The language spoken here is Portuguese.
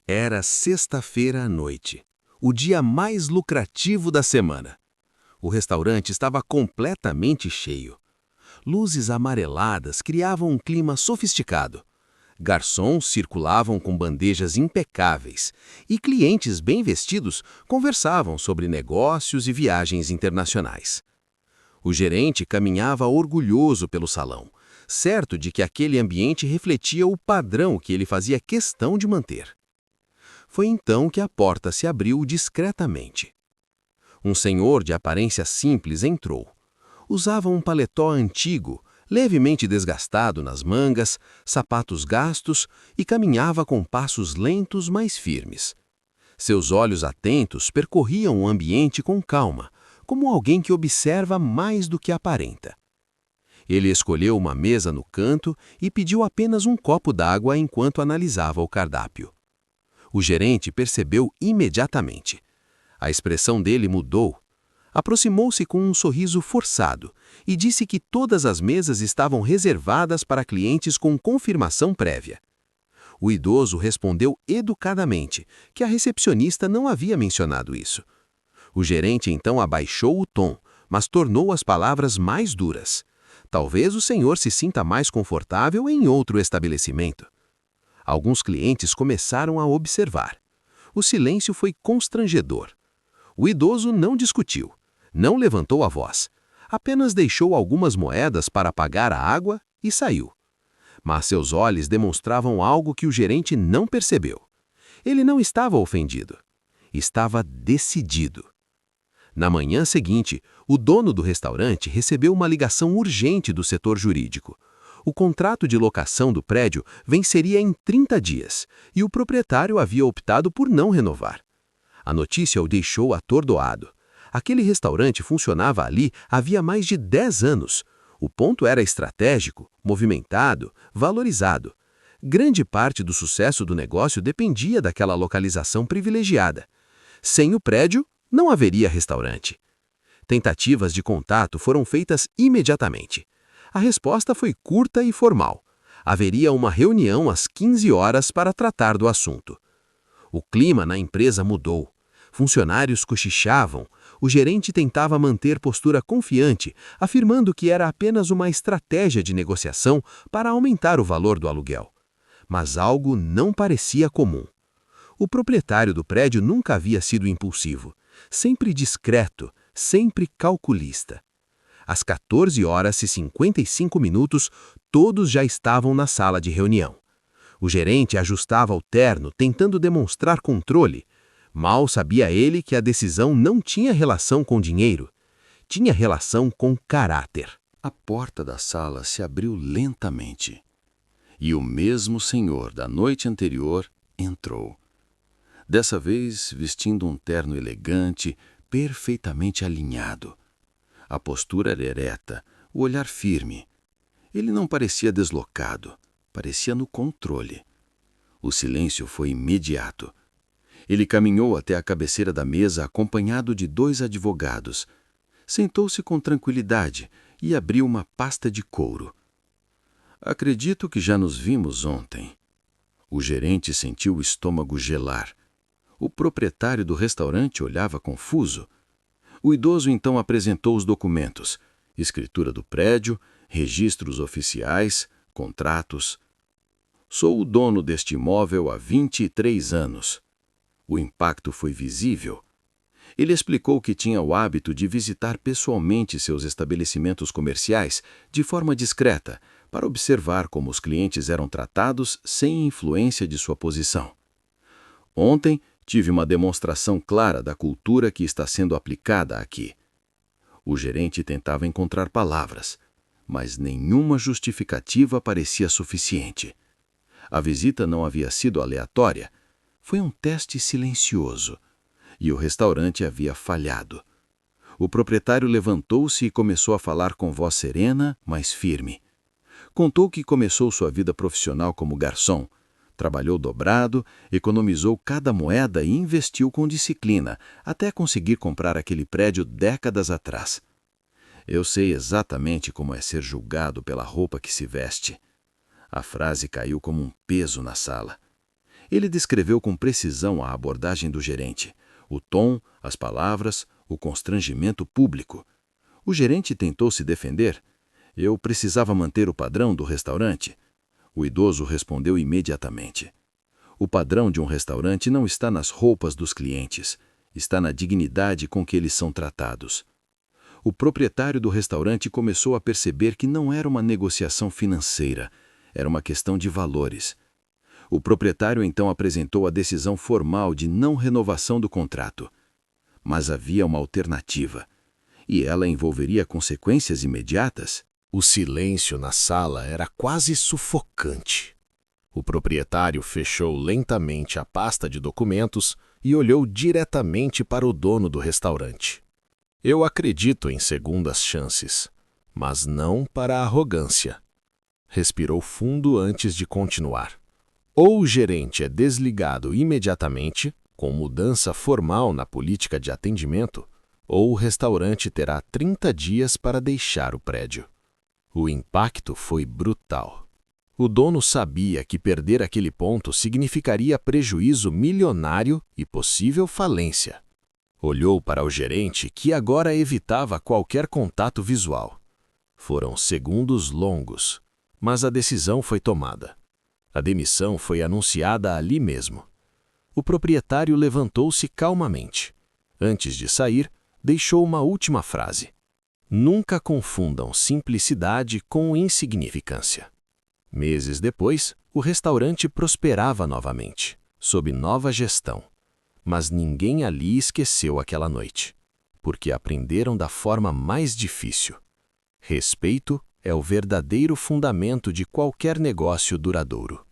Era sexta-feira à noite, o dia mais lucrativo da semana. O restaurante estava completamente cheio. Luzes amareladas criavam um clima sofisticado. Garçons circulavam com bandejas impecáveis e clientes bem vestidos conversavam sobre negócios e viagens internacionais. O gerente caminhava orgulhoso pelo salão, certo de que aquele ambiente refletia o padrão que ele fazia questão de manter. Foi então que a porta se abriu discretamente. Um senhor de aparência simples entrou. Usava um paletó antigo, levemente desgastado nas mangas, sapatos gastos e caminhava com passos lentos, mas firmes. Seus olhos atentos percorriam o ambiente com calma, como alguém que observa mais do que aparenta. Ele escolheu uma mesa no canto e pediu apenas um copo d'água enquanto analisava o cardápio. O gerente percebeu imediatamente. A expressão dele mudou. Aproximou-se com um sorriso forçado e disse que todas as mesas estavam reservadas para clientes com confirmação prévia. O idoso respondeu educadamente que a recepcionista não havia mencionado isso. O gerente então abaixou o tom, mas tornou as palavras mais duras. Talvez o senhor se sinta mais confortável em outro estabelecimento. Alguns clientes começaram a observar. O silêncio foi constrangedor. O idoso não discutiu, não levantou a voz, apenas deixou algumas moedas para pagar a água e saiu. Mas seus olhos demonstravam algo que o gerente não percebeu. Ele não estava ofendido. Estava decidido. Na manhã seguinte, o dono do restaurante recebeu uma ligação urgente do setor jurídico. O contrato de locação do prédio venceria em 30 dias e o proprietário havia optado por não renovar. A notícia o deixou atordoado. Aquele restaurante funcionava ali havia mais de 10 anos. O ponto era estratégico, movimentado, valorizado. Grande parte do sucesso do negócio dependia daquela localização privilegiada. Sem o prédio, não haveria restaurante. Tentativas de contato foram feitas imediatamente. A resposta foi curta e formal. Haveria uma reunião às 15 horas para tratar do assunto. O clima na empresa mudou. Funcionários cochichavam. O gerente tentava manter postura confiante, afirmando que era apenas uma estratégia de negociação para aumentar o valor do aluguel. Mas algo não parecia comum. O proprietário do prédio nunca havia sido impulsivo. Sempre discreto, sempre calculista. Às 14h55, todos já estavam na sala de reunião. O gerente ajustava o terno, tentando demonstrar controle. Mal sabia ele que a decisão não tinha relação com dinheiro. Tinha relação com caráter. A porta da sala se abriu lentamente. E o mesmo senhor da noite anterior entrou. Dessa vez, vestindo um terno elegante, perfeitamente alinhado. A postura era ereta, o olhar firme. Ele não parecia deslocado, parecia no controle. O silêncio foi imediato. Ele caminhou até a cabeceira da mesa acompanhado de 2 advogados. Sentou-se com tranquilidade e abriu uma pasta de couro. Acredito que já nos vimos ontem. O gerente sentiu o estômago gelar. O proprietário do restaurante olhava confuso. O idoso então apresentou os documentos, escritura do prédio, registros oficiais, contratos. Sou o dono deste imóvel há 23 anos. O impacto foi visível. Ele explicou que tinha o hábito de visitar pessoalmente seus estabelecimentos comerciais de forma discreta, para observar como os clientes eram tratados sem influência de sua posição. Ontem, tive uma demonstração clara da cultura que está sendo aplicada aqui. O gerente tentava encontrar palavras, mas nenhuma justificativa parecia suficiente. A visita não havia sido aleatória, foi um teste silencioso, e o restaurante havia falhado. O proprietário levantou-se e começou a falar com voz serena, mas firme. Contou que começou sua vida profissional como garçom. Trabalhou dobrado, economizou cada moeda e investiu com disciplina, até conseguir comprar aquele prédio décadas atrás. Eu sei exatamente como é ser julgado pela roupa que se veste. A frase caiu como um peso na sala. Ele descreveu com precisão a abordagem do gerente, o tom, as palavras, o constrangimento público. O gerente tentou se defender. Eu precisava manter o padrão do restaurante. O idoso respondeu imediatamente. O padrão de um restaurante não está nas roupas dos clientes, está na dignidade com que eles são tratados. O proprietário do restaurante começou a perceber que não era uma negociação financeira, era uma questão de valores. O proprietário então apresentou a decisão formal de não renovação do contrato. Mas havia uma alternativa, e ela envolveria consequências imediatas. O silêncio na sala era quase sufocante. O proprietário fechou lentamente a pasta de documentos e olhou diretamente para o dono do restaurante. Eu acredito em segundas chances, mas não para a arrogância. Respirou fundo antes de continuar. Ou o gerente é desligado imediatamente, com mudança formal na política de atendimento, ou o restaurante terá 30 dias para deixar o prédio. O impacto foi brutal. O dono sabia que perder aquele ponto significaria prejuízo milionário e possível falência. Olhou para o gerente, que agora evitava qualquer contato visual. Foram segundos longos, mas a decisão foi tomada. A demissão foi anunciada ali mesmo. O proprietário levantou-se calmamente. Antes de sair, deixou uma última frase. Nunca confundam simplicidade com insignificância. Meses depois, o restaurante prosperava novamente, sob nova gestão. Mas ninguém ali esqueceu aquela noite, porque aprenderam da forma mais difícil. Respeito é o verdadeiro fundamento de qualquer negócio duradouro.